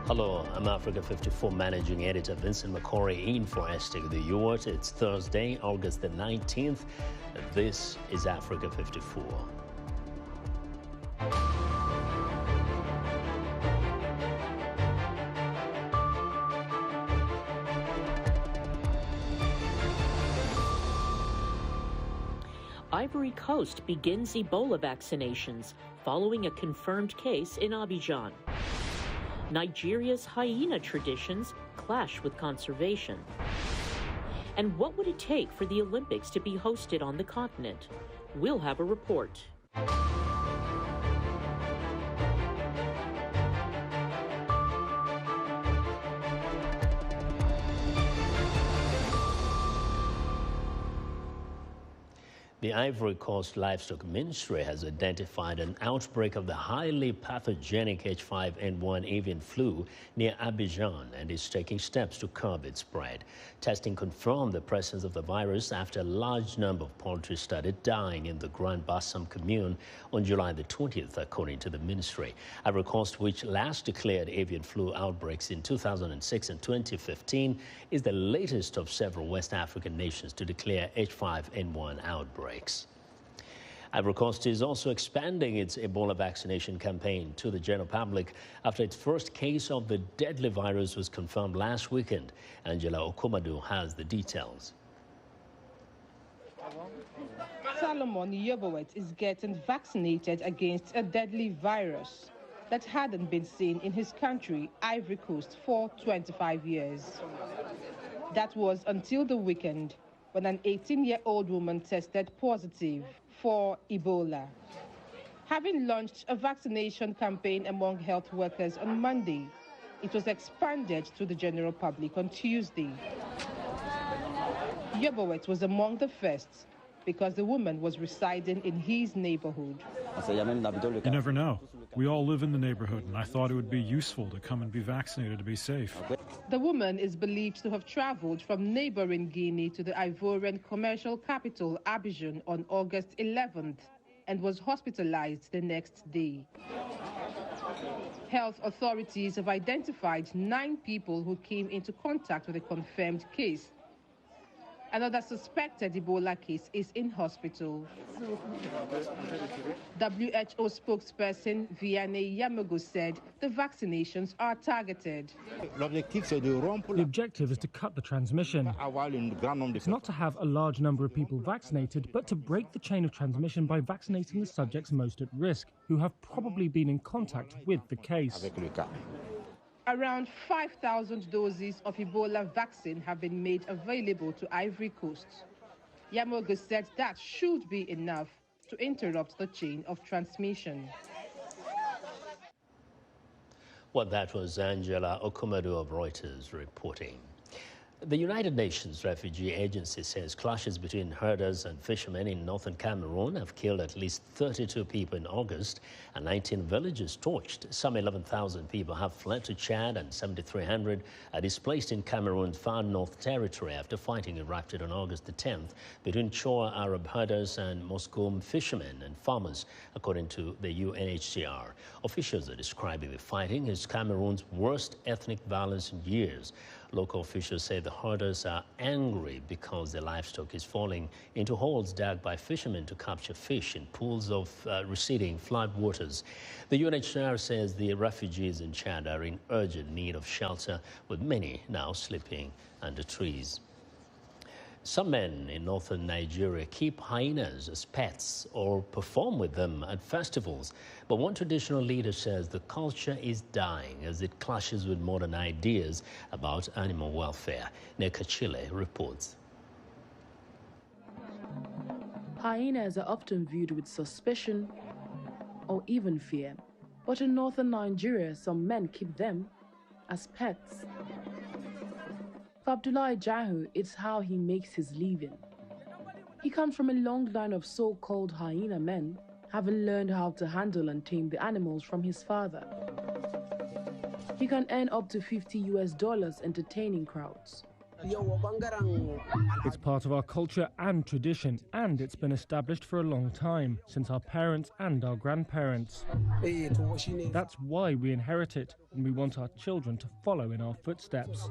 Hello, I'm Africa 54 Managing Editor Vincent Makori in for Hashtag the Yurt. It's Thursday, August the 19th. This is Africa 54. Ivory Coast begins Ebola vaccinations following a confirmed case in Abidjan. Nigeria's hyena traditions clash with conservation. And what would it take for the Olympics to be hosted on the continent? We'll have a report. The Ivory Coast Livestock Ministry has identified an outbreak of the highly pathogenic H5N1 avian flu near Abidjan and is taking steps to curb its spread. Testing confirmed the presence of the virus after a large number of poultry started dying in the Grand Bassam commune on July the 20th, according to the ministry. Ivory Coast, which last declared avian flu outbreaks in 2006 and 2015, is the latest of several West African nations to declare H5N1 outbreaks. Ivory Coast is also expanding its Ebola vaccination campaign to the general public after its first case of the deadly virus was confirmed last weekend. Angela Okomadu has the details. Solomon Yobowet is getting vaccinated against a deadly virus that hadn't been seen in his country, Ivory Coast, for 25 years. That was until the weekend, when an 18-year-old woman tested positive for Ebola. Having launched a vaccination campaign among health workers on Monday, it was expanded to the general public on Tuesday. Yobowet was among the first because the woman was residing in his neighborhood. You never know. We all live in the neighborhood, and I thought it would be useful to come and be vaccinated to be safe. The woman is believed to have traveled from neighboring Guinea to the Ivorian commercial capital, Abidjan, on August 11th and was hospitalized the next day. Health authorities have identified 9 people who came into contact with a confirmed case. Another suspected Ebola case is in hospital. WHO spokesperson Vianney Yamogo said the vaccinations are targeted. The objective is to cut the transmission. It's not to have a large number of people vaccinated, but to break the chain of transmission by vaccinating the subjects most at risk, who have probably been in contact with the case. Around 5,000 doses of Ebola vaccine have been made available to Ivory Coast. Yamogo said that should be enough to interrupt the chain of transmission. Well, that was Angela Okomadu of Reuters reporting. The United Nations Refugee Agency says clashes between herders and fishermen in northern Cameroon have killed at least 32 people in August and 19 villages torched. Some 11,000 people have fled to Chad and 7,300 are displaced in Cameroon's far north territory after fighting erupted on August the 10th between Choa Arab herders and Mousgoum fishermen and farmers, according to the UNHCR. Officials are describing the fighting as Cameroon's worst ethnic violence in years. Local officials say the herders are angry because their livestock is falling into holes dug by fishermen to capture fish in pools of receding floodwaters. The UNHCR says the refugees in Chad are in urgent need of shelter, with many now sleeping under trees. Some men in northern Nigeria keep hyenas as pets or perform with them at festivals. But one traditional leader says the culture is dying as it clashes with modern ideas about animal welfare. Neka Chile reports. Hyenas are often viewed with suspicion or even fear. But in northern Nigeria, some men keep them as pets. For Abdullahi Jahu, it's how he makes his living. He comes from a long line of so-called hyena men, having learned how to handle and tame the animals from his father. He can earn up to $50 entertaining crowds. It's part of our culture and tradition, and it's been established for a long time, since our parents and our grandparents. That's why we inherit it, and we want our children to follow in our footsteps.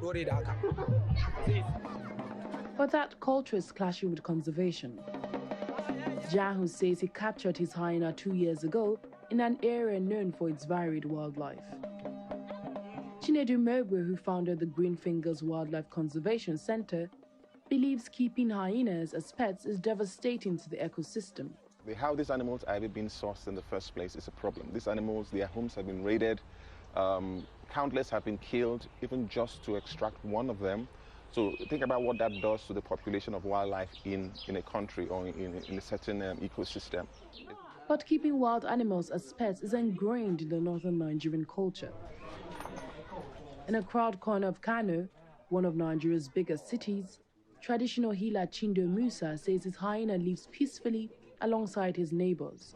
But that culture is clashing with conservation. Jahu says he captured his hyena 2 years ago in an area known for its varied wildlife. Chinedu Mowbray, who founded the Green Fingers Wildlife Conservation Center, believes keeping hyenas as pets is devastating to the ecosystem. How these animals are even being sourced in the first place is a problem. These animals, their homes have been raided, countless have been killed, even just to extract one of them. So think about what that does to the population of wildlife in a country or in a certain ecosystem. But keeping wild animals as pets is ingrained in the northern Nigerian culture. In a crowd corner of Kano, one of Nigeria's biggest cities, traditional healer Chindo Musa says his hyena lives peacefully alongside his neighbors.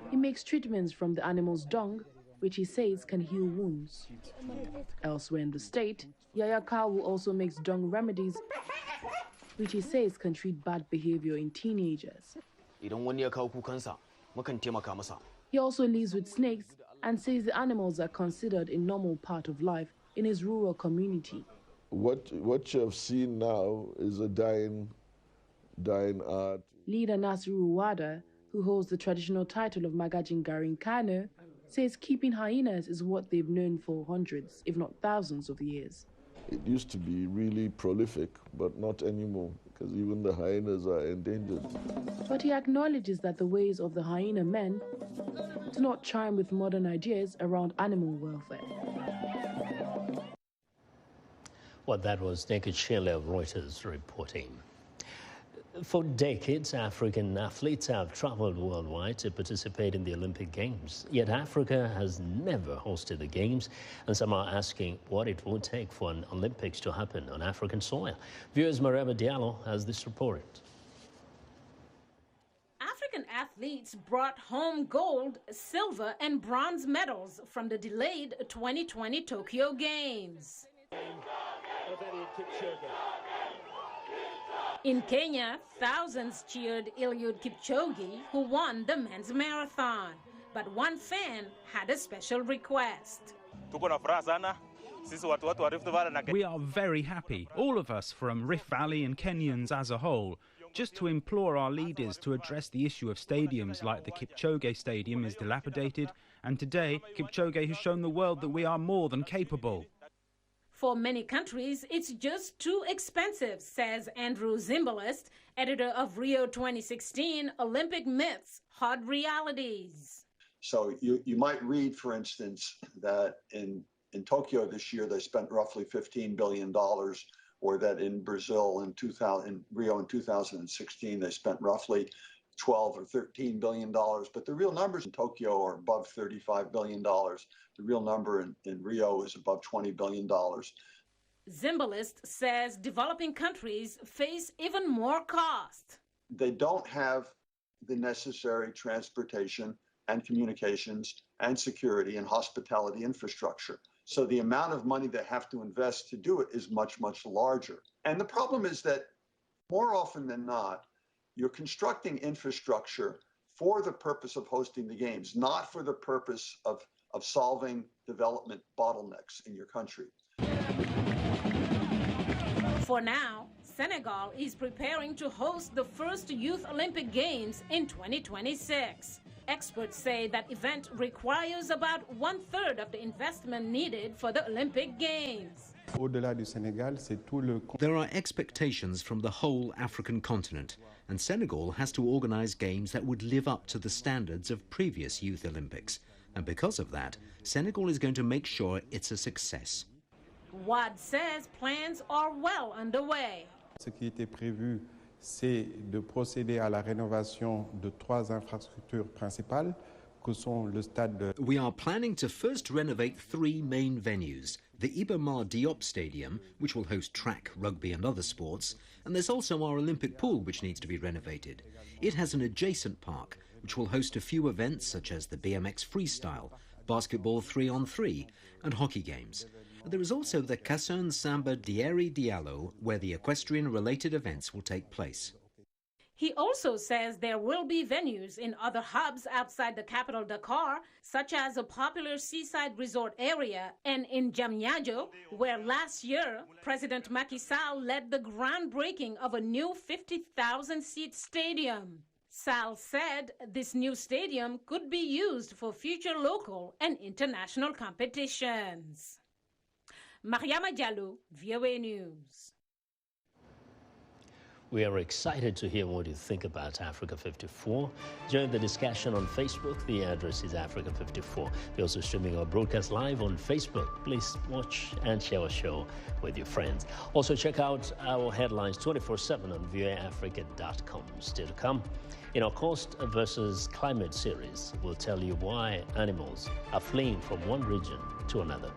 He makes treatments from the animal's dung, which he says can heal wounds. Elsewhere in the state, Yaya Kawu also makes dung remedies, which he says can treat bad behavior in teenagers. He also lives with snakes and says the animals are considered a normal part of life in his rural community. What you have seen now is a dying art. Leader Nasiru Wada, who holds the traditional title of Magajin Garin Kano, says keeping hyenas is what they've known for hundreds, if not thousands of years. It used to be really prolific, but not anymore, because even the hyenas are endangered. But he acknowledges that the ways of the hyena men do not chime with modern ideas around animal welfare. Well, that was Naked Shirley of Reuters reporting. For decades, African athletes have traveled worldwide to participate in the Olympic Games. Yet Africa has never hosted the Games, and some are asking what it would take for an Olympics to happen on African soil. Viewers Mareba Diallo has this report. African athletes brought home gold, silver, and bronze medals from the delayed 2020 Tokyo Games. In Kenya, thousands cheered Eliud Kipchoge, who won the men's marathon. But one fan had a special request. We are very happy, all of us from Rift Valley and Kenyans as a whole, just to implore our leaders to address the issue of stadiums like the Kipchoge Stadium is dilapidated, and today Kipchoge has shown the world that we are more than capable. For many countries, it's just too expensive, says Andrew Zimbalist, editor of Rio 2016, Olympic Myths, Hard Realities. So you might read, for instance, that in Tokyo this year, they spent roughly $15 billion, or that in Brazil in Rio in 2016, they spent roughly $12 or $13 billion. But the real numbers in Tokyo are above $35 billion. The real number in Rio is above $20 billion. Zimbalist says developing countries face even more cost. They don't have the necessary transportation and communications and security and hospitality infrastructure. So the amount of money they have to invest to do it is much, much larger. And the problem is that more often than not, you're constructing infrastructure for the purpose of hosting the games, not for the purpose of solving development bottlenecks in your country. For now, Senegal is preparing to host the first Youth Olympic Games in 2026. Experts say that event requires about 1/3 of the investment needed for the Olympic Games. There are expectations from the whole African continent, and Senegal has to organise games that would live up to the standards of previous Youth Olympics. And because of that, Senegal is going to make sure it's a success. Wad says plans are well underway. Ce qui était prévu, c'est de procéder à la rénovation de 3 infrastructures principales, que sont le stade de... We are planning to first renovate 3 main venues. The Iba Mar Diop Stadium, which will host track, rugby and other sports, and there's also our Olympic pool, which needs to be renovated. It has an adjacent park, which will host a few events such as the BMX freestyle, basketball 3-on-3 and hockey games. There is also the Kasson Samba Dieri Diallo, where the equestrian-related events will take place. He also says there will be venues in other hubs outside the capital Dakar, such as a popular seaside resort area, and in Diamniadio, where last year President Macky Sall led the groundbreaking of a new 50,000-seat stadium. Sall said this new stadium could be used for future local and international competitions. Mariama Diallo, VOA News. We are excited to hear what you think about Africa 54. Join the discussion on Facebook. The address is Africa 54. We're also streaming our broadcast live on Facebook. Please watch and share our show with your friends. Also check out our headlines 24/7 on voaafrica.com. Still to come, in our Coast versus Climate series, we'll tell you why animals are fleeing from one region to another.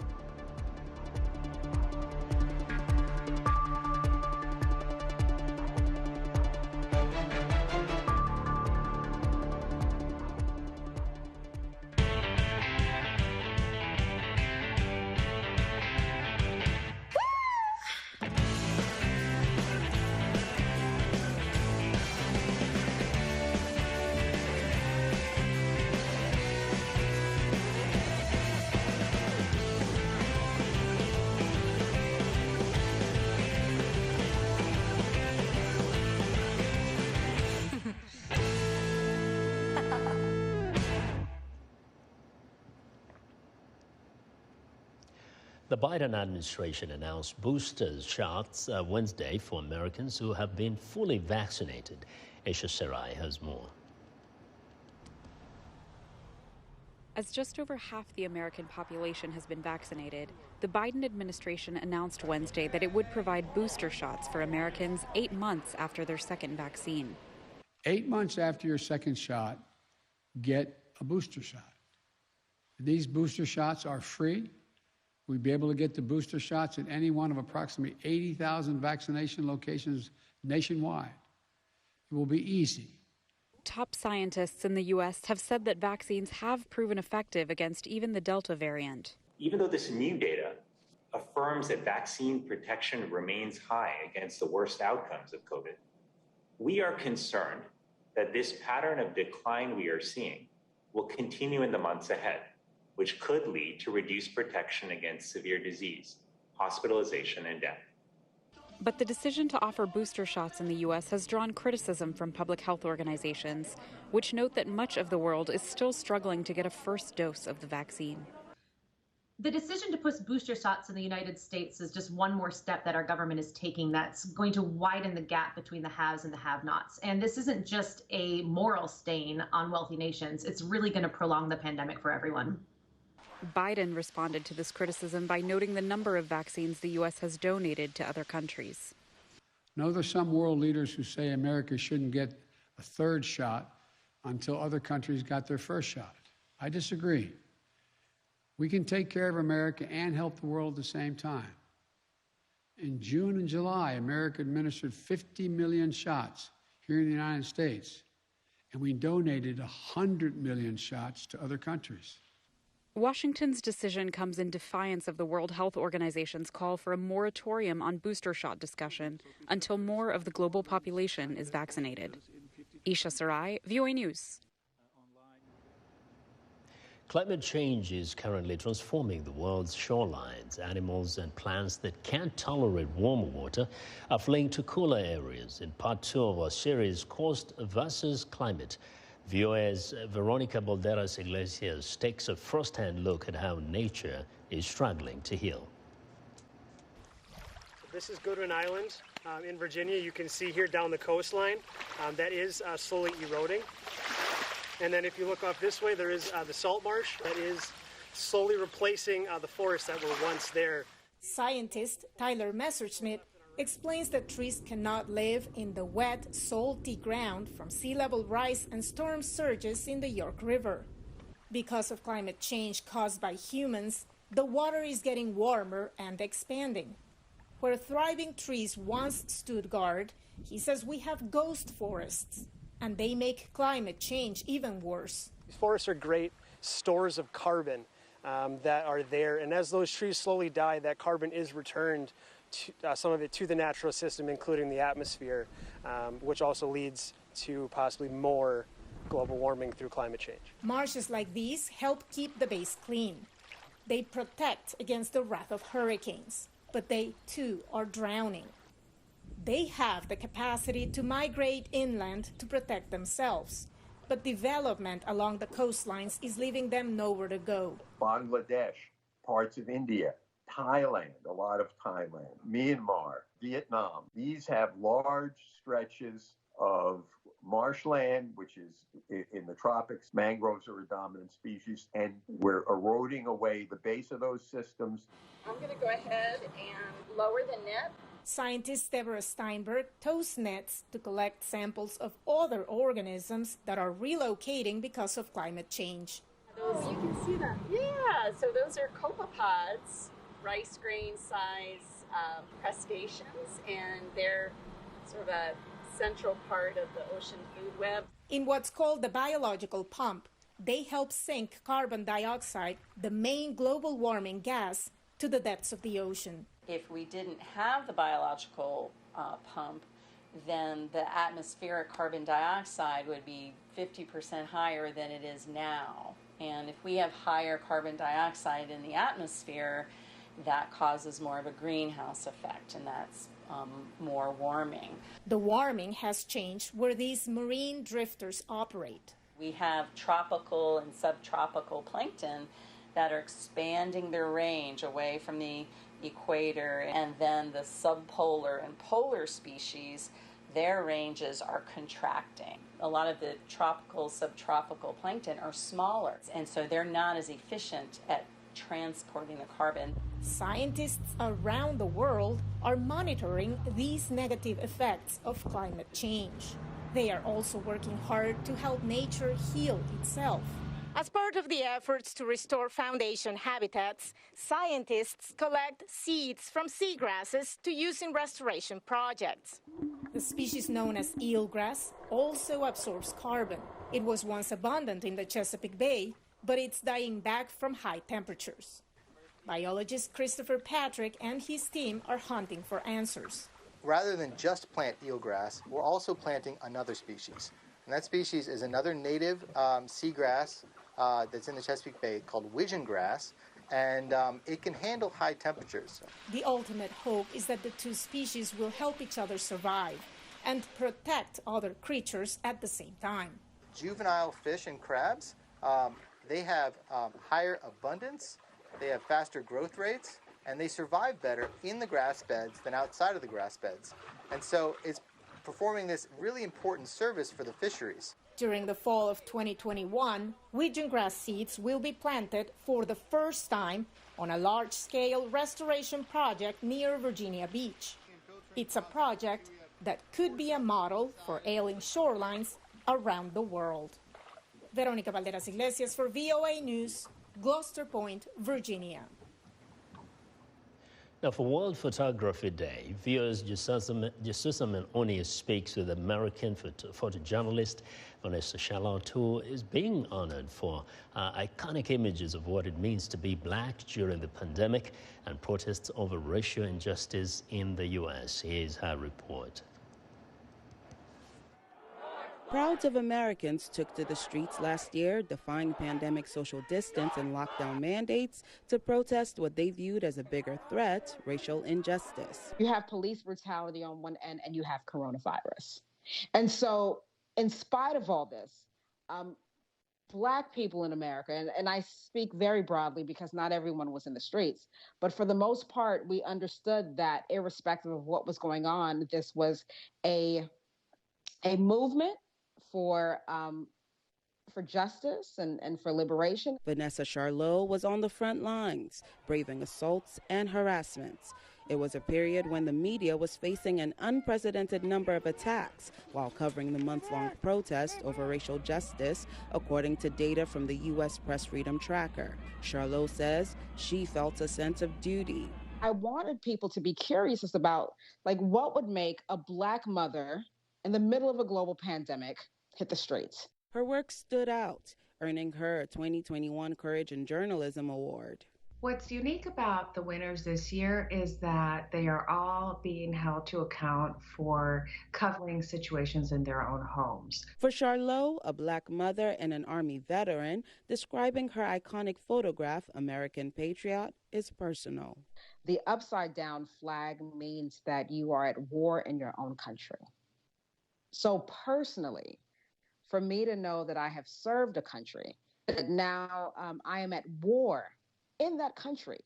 The Biden administration announced booster shots Wednesday for Americans who have been fully vaccinated. Aisha Sarai has more. As just over half the American population has been vaccinated, the Biden administration announced Wednesday that it would provide booster shots for Americans 8 months after their second vaccine. 8 months after your second shot, get a booster shot. These booster shots are free. We'd be able to get the booster shots at any one of approximately 80,000 vaccination locations nationwide. It will be easy. Top scientists in the U.S. have said that vaccines have proven effective against even the Delta variant. Even though this new data affirms that vaccine protection remains high against the worst outcomes of COVID, we are concerned that this pattern of decline we are seeing will continue in the months ahead, which could lead to reduced protection against severe disease, hospitalization, and death. But the decision to offer booster shots in the U.S. has drawn criticism from public health organizations, which note that much of the world is still struggling to get a first dose of the vaccine. The decision to push booster shots in the United States is just one more step that our government is taking that's going to widen the gap between the haves and the have-nots. And this isn't just a moral stain on wealthy nations. It's really going to prolong the pandemic for everyone. Biden responded to this criticism by noting the number of vaccines the U.S. has donated to other countries. No, there's some world leaders who say America shouldn't get a third shot until other countries got their first shot. I disagree. We can take care of America and help the world at the same time. In June and July, America administered 50 million shots here in the United States, and we donated 100 million shots to other countries. Washington's decision comes in defiance of the World Health Organization's call for a moratorium on booster shot discussion until more of the global population is vaccinated. Isha Sarai, VOA News. Climate change is currently transforming the world's shorelines. Animals and plants that can't tolerate warmer water are fleeing to cooler areas. In part 2 of our series, Coast versus Climate, VOA's Veronica Balderas Iglesias takes a first-hand look at how nature is struggling to heal. This is Goodwin Island in Virginia. You can see here down the coastline that is slowly eroding. And then if you look off this way, there is the salt marsh that is slowly replacing the forests that were once there. Scientist Tyler Messerschmidt explains that trees cannot live in the wet, salty ground from sea level rise and storm surges in the York River. Because of climate change caused by humans, the water is getting warmer and expanding. Where thriving trees once stood guard, he says we have ghost forests, and they make climate change even worse. These forests are great stores of carbon. that are there. And as those trees slowly die, that carbon is returned, some of it to the natural system, including the atmosphere, which also leads to possibly more global warming through climate change. Marshes like these help keep the base clean. They protect against the wrath of hurricanes, but they too are drowning. They have the capacity to migrate inland to protect themselves, but development along the coastlines is leaving them nowhere to go. Bangladesh, parts of India, Thailand, a lot of Thailand, Myanmar, Vietnam. These have large stretches of marshland, which is in the tropics. Mangroves are a dominant species, and we're eroding away the base of those systems. I'm going to go ahead and lower the net. Scientist Deborah Steinberg tows nets to collect samples of other organisms that are relocating because of climate change. Those, you can see them. Yeah, so those are copepods, rice grain size crustaceans, and they're sort of a central part of the ocean food web. In what's called the biological pump, they help sink carbon dioxide, the main global warming gas, to the depths of the ocean. If we didn't have the biological pump, then the atmospheric carbon dioxide would be 50% higher than it is now. And if we have higher carbon dioxide in the atmosphere, that causes more of a greenhouse effect, and that's more warming. The warming has changed where these marine drifters operate. We have tropical and subtropical plankton that are expanding their range away from the equator, and then the subpolar and polar species, their ranges are contracting. A lot of the tropical, subtropical plankton are smaller, and so they're not as efficient at transporting the carbon. Scientists around the world are monitoring these negative effects of climate change. They are also working hard to help nature heal itself. As part of the efforts to restore foundation habitats, scientists collect seeds from seagrasses to use in restoration projects. The species known as eelgrass also absorbs carbon. It was once abundant in the Chesapeake Bay, but it's dying back from high temperatures. Biologist Christopher Patrick and his team are hunting for answers. Rather than just plant eelgrass, we're also planting another species. And that species is another native seagrass that's in the Chesapeake Bay called widgeon grass, and it can handle high temperatures. The ultimate hope is that the two species will help each other survive and protect other creatures at the same time. Juvenile fish and crabs, they have higher abundance, they have faster growth rates, and they survive better in the grass beds than outside of the grass beds. And so it's performing this really important service for the fisheries. During the fall of 2021, widgeon grass seeds will be planted for the first time on a large-scale restoration project near Virginia Beach. It's a project that could be a model for ailing shorelines around the world. Veronica Valderas Iglesias for VOA News, Gloucester Point, Virginia. Now, for World Photography Day, viewers Jesusam Oni speaks with American photojournalist Vanessa Charlotte, who is being honored for iconic images of what it means to be black during the pandemic and protests over racial injustice in the U.S. Here's her report. Crowds of Americans took to the streets last year, defying pandemic social distance and lockdown mandates to protest what they viewed as a bigger threat, racial injustice. You have police brutality on one end and you have coronavirus. And so in spite of all this, Black people in America, and I speak very broadly because not everyone was in the streets, but for the most part, we understood that irrespective of what was going on, this was a movement for justice and for liberation. Vanessa Charlotte was on the front lines, braving assaults and harassments. It was a period when the media was facing an unprecedented number of attacks while covering the months-long protest over racial justice, according to data from the U.S. Press Freedom Tracker. Charlotte says she felt a sense of duty. I wanted people to be curious about, what would make a Black mother in the middle of a global pandemic hit the streets. Her work stood out, earning her a 2021 Courage in Journalism Award. What's unique about the winners this year is that they are all being held to account for covering situations in their own homes. For Charlot, a Black mother and an Army veteran, describing her iconic photograph, American Patriot, is personal. The upside down flag means that you are at war in your own country. So personally, for me to know that I have served a country, that now I am at war in that country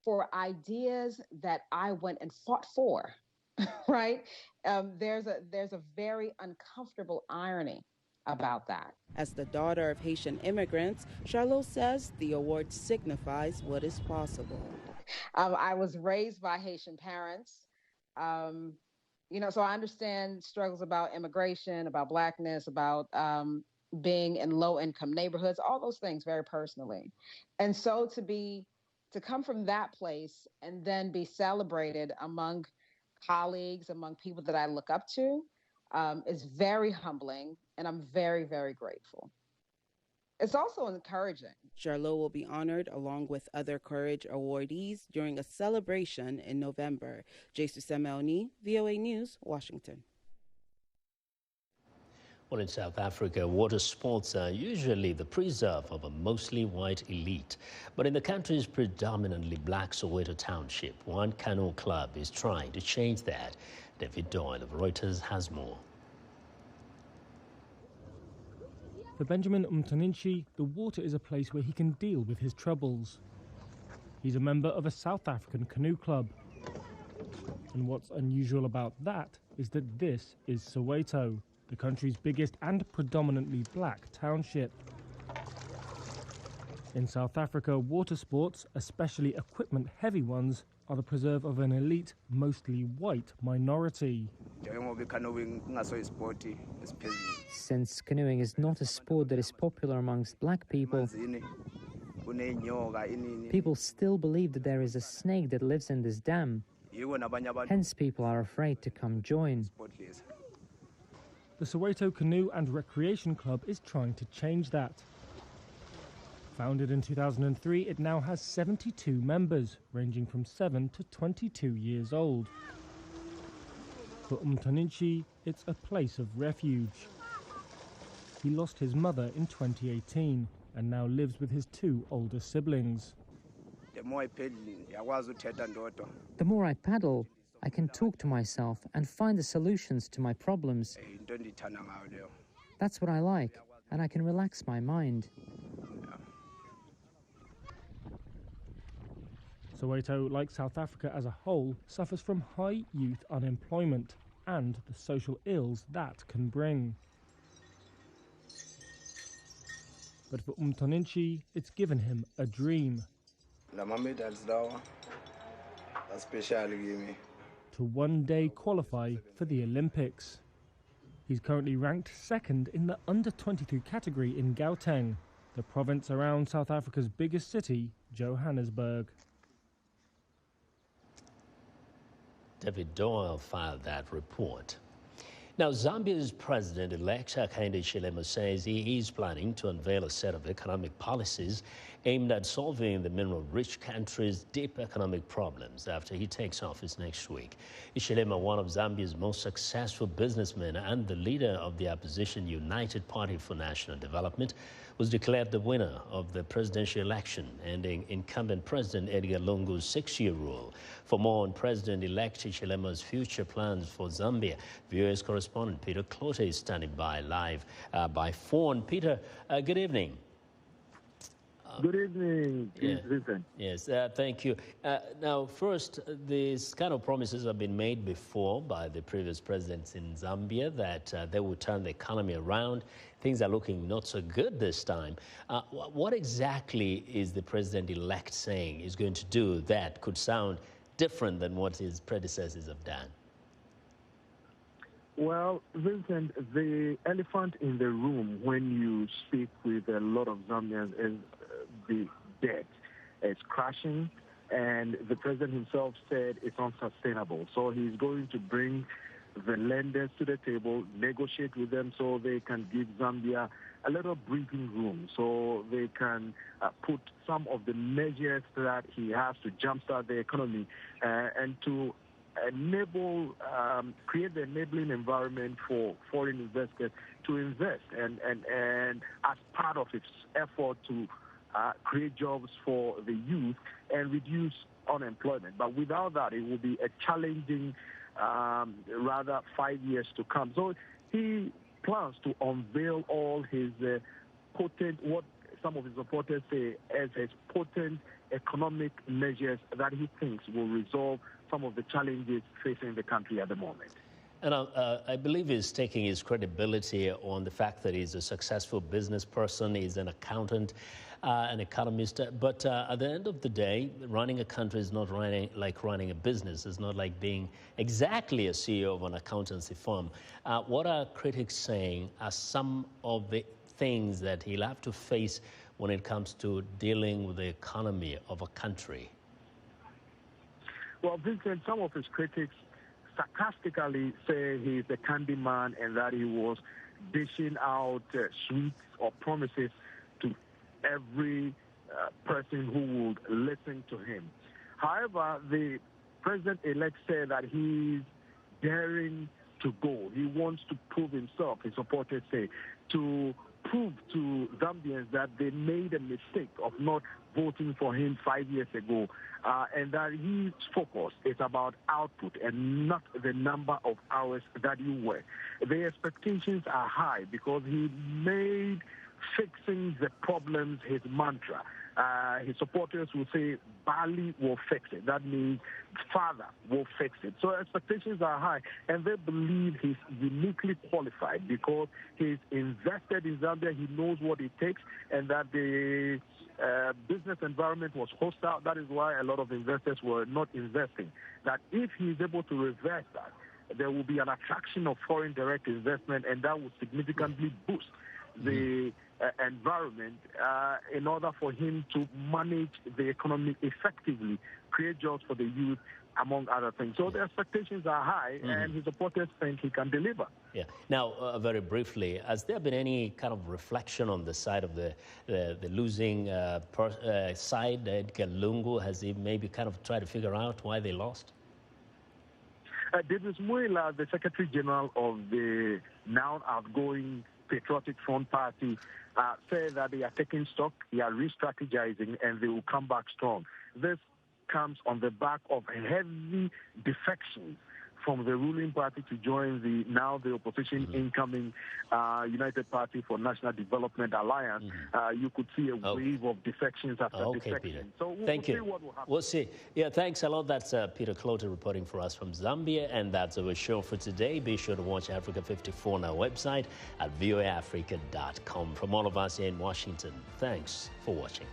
for ideas that I went and fought for, right? There's a very uncomfortable irony about that. As the daughter of Haitian immigrants, Charlot says the award signifies what is possible. I was raised by Haitian parents, so I understand struggles about immigration, about Blackness, about being in low-income neighborhoods, all those things very personally. And so to come from that place and then be celebrated among colleagues, among people that I look up to, is very humbling, and I'm very, very grateful. It's also encouraging. Charlot will be honored along with other Courage awardees during a celebration in November. Jesus Semelni, VOA News, Washington. Well, in South Africa, water sports are usually the preserve of a mostly white elite. But in the country's predominantly black Soweto township, one canoe club is trying to change that. David Doyle of Reuters has more. For Benjamin Umtaninchi, the water is a place where he can deal with his troubles. He's a member of a South African canoe club. And what's unusual about that is that this is Soweto, the country's biggest and predominantly black township. In South Africa, water sports, especially equipment-heavy ones, are the preserve of an elite, mostly white minority. Since canoeing is not a sport that is popular amongst black people, people still believe that there is a snake that lives in this dam. Hence, people are afraid to come join. The Soweto Canoe and Recreation Club is trying to change that. Founded in 2003, it now has 72 members, ranging from 7 to 22 years old. For Umtaninchi, it's a place of refuge. He lost his mother in 2018 and now lives with his two older siblings. The more I paddle, I can talk to myself and find the solutions to my problems. That's what I like, and I can relax my mind. Soweto, like South Africa as a whole, suffers from high youth unemployment and the social ills that can bring. But for Umtaninchi, it's given him a dream. To one day qualify for the Olympics. He's currently ranked second in the under-23 category in Gauteng, the province around South Africa's biggest city, Johannesburg. David Doyle filed that report. Now, Zambia's president-elect Hakainde Hichilema says he is planning to unveil a set of economic policies aimed at solving the mineral-rich country's deep economic problems after he takes office next week. Hichilema, one of Zambia's most successful businessmen and the leader of the opposition United Party for National Development, was declared the winner of the presidential election, ending incumbent President Edgar Lungu's 6-year rule. For more on President-elect Hichilema's future plans for Zambia, VOA's correspondent Peter Clote is standing by live by phone. Peter, good evening. Good evening, Vincent. Yes, thank you. Now, first, these kind of promises have been made before by the previous presidents in Zambia that they would turn the economy around. Things are looking not so good this time. What exactly is the president-elect saying is going to do that could sound different than what his predecessors have done? Well, Vincent, the elephant in the room when you speak with a lot of Zambians is the debt. It's crashing, and the president himself said it's unsustainable. So he's going to bring the lenders to the table, negotiate with them so they can give Zambia a little breathing room, so they can put some of the measures that he has to jumpstart the economy and to enable, create the enabling environment for foreign investors to invest and as part of its effort to create jobs for the youth and reduce unemployment. But without that, it will be a challenging, rather 5 years to come. So he plans to unveil all his potent, what some of his supporters say as his potent economic measures that he thinks will resolve some of the challenges facing the country at the moment. And I believe he's taking his credibility on the fact that he's a successful business person, he's an accountant, an economist. But at the end of the day, running a country is not like running a business. It's not like being exactly a CEO of an accountancy firm. What are critics saying are some of the things that he'll have to face when it comes to dealing with the economy of a country? Well, Vincent, some of his critics sarcastically say he's a candy man and that he was dishing out sweets or promises to every person who would listen to him. However, the president-elect said that he's daring to go. He wants to prove himself, his supporters say, to prove to Zambians that they made a mistake of not voting for him 5 years ago, and that his focus is about output and not the number of hours that you work. The expectations are high because he made fixing the problems his mantra. His supporters will say, Bali will fix it. That means father will fix it. So expectations are high, and they believe he's uniquely qualified because he's invested in Zambia. He knows what it takes, and that the business environment was hostile. That is why a lot of investors were not investing. That if he's able to reverse that, there will be an attraction of foreign direct investment, and that will significantly boost the environment in order for him to manage the economy effectively, create jobs for the youth, among other things. So the expectations are high, and his supporters think he can deliver. Yeah. Now, very briefly, has there been any kind of reflection on the side of the losing side, Edgar Lungu? Has he maybe kind of tried to figure out why they lost? Davis Muela, the Secretary General of the now outgoing Patriotic Front Party, say that they are taking stock, they are re-strategizing, and they will come back strong. This comes on the back of heavy defections from the ruling party to join the opposition incoming United Party for National Development Alliance. You could see a wave of defections after defection. Peter. So Thank see you. what will happen. We'll see. Yeah, thanks a lot. That's Peter Clotter reporting for us from Zambia, and that's our show for today. Be sure to watch Africa 54 on our website at voaafrica.com. From all of us here in Washington, thanks for watching.